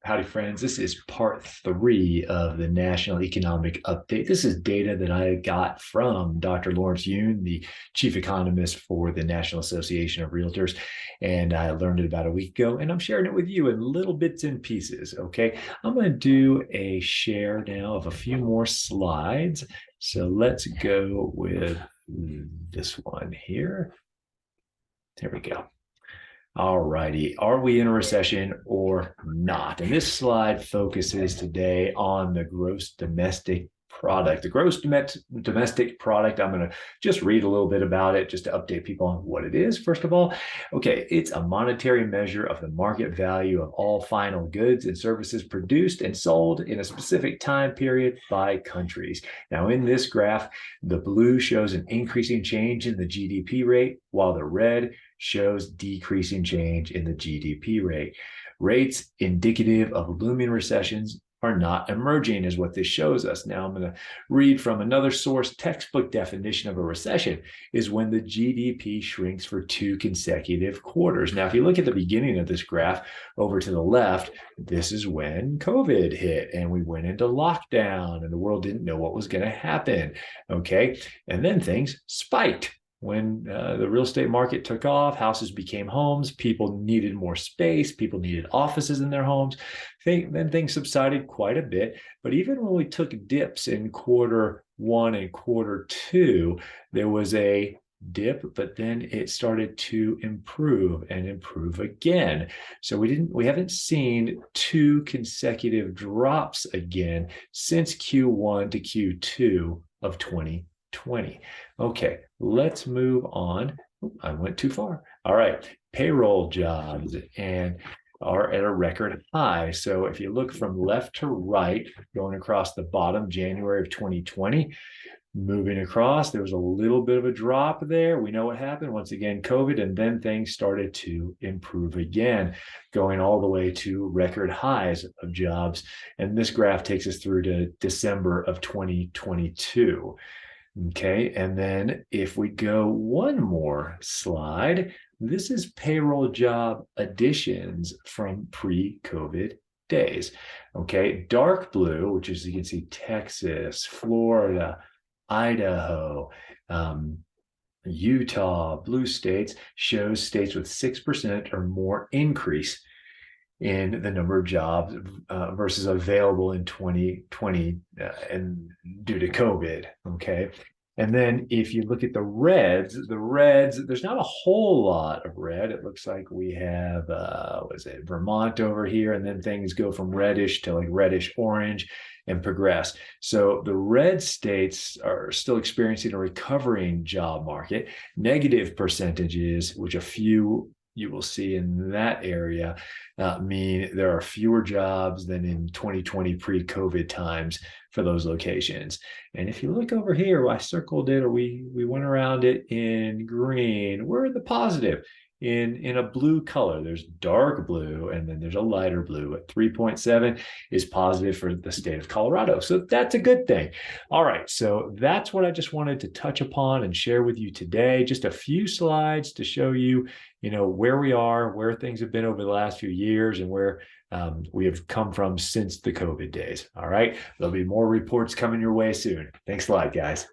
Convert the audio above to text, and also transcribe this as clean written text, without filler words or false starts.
Howdy, friends. This is part 3 of the National Economic Update. This is data that I got from Dr. Lawrence Yun, the Chief Economist for the National Association of Realtors. And I learned it about a week ago, and I'm sharing it with you in little bits and pieces. Okay. I'm going to do a share now of a few more slides. So let's go with this one here. There we go. All righty. Are we in a recession or not? And this slide focuses today on the gross domestic product. The gross domestic product, I'm going to just read a little bit about it just to update people on what it is. First of all, okay, it's a monetary measure of the market value of all final goods and services produced and sold in a specific time period by countries. Now, in this graph, the blue shows an increasing change in the GDP rate, while the red shows decreasing change in the GDP rate. Rates indicative of looming recessions are not emerging, is what this shows us. Now, I'm going to read from another source. Textbook definition of a recession is when the GDP shrinks for 2 consecutive quarters. Now, if you look at the beginning of this graph over to the left, this is when COVID hit and we went into lockdown and the world didn't know what was going to happen. Okay. And then things spiked. When the real estate market took off, houses became homes, people needed more space, people needed offices in their homes. Then things subsided quite a bit. But even when we took dips in quarter 1 and quarter 2, there was a dip, but then it started to improve and improve again. So we haven't seen 2 consecutive drops again since Q1 to Q2 of 2020. Okay, let's move on. I went too far. All right, payroll jobs and are at a record high. So if you look from left to right, going across the bottom, January of 2020, moving across, there was a little bit of a drop there. We know what happened. Once again, COVID, and then things started to improve again, going all the way to record highs of jobs. And this graph takes us through to December of 2022. Okay, and then if we go one more slide, this is payroll job additions from pre-COVID days. Okay, dark blue, which is, you can see, Texas, Florida, Idaho, Utah, blue states, shows states with 6% or more increase in the number of jobs versus available in 2020 and due to COVID. Okay. And then if you look at the reds, there's not a whole lot of red. It looks like we have, Vermont over here, and then things go from reddish to like reddish orange and progress. So the red states are still experiencing a recovering job market. Negative percentages, which a few you will see in that area, mean there are fewer jobs than in 2020 pre-COVID times for those locations. And if you look over here, I circled it, or we went around it in green. We're in the positive. In a blue color, there's dark blue, and then there's a lighter blue. At 3.7 is positive for the state of Colorado. So that's a good thing. All right, so that's what I just wanted to touch upon and share with you today. Just a few slides to show you, where we are, where things have been over the last few years, and where we have come from since the COVID days. All right, there'll be more reports coming your way soon. Thanks a lot, guys.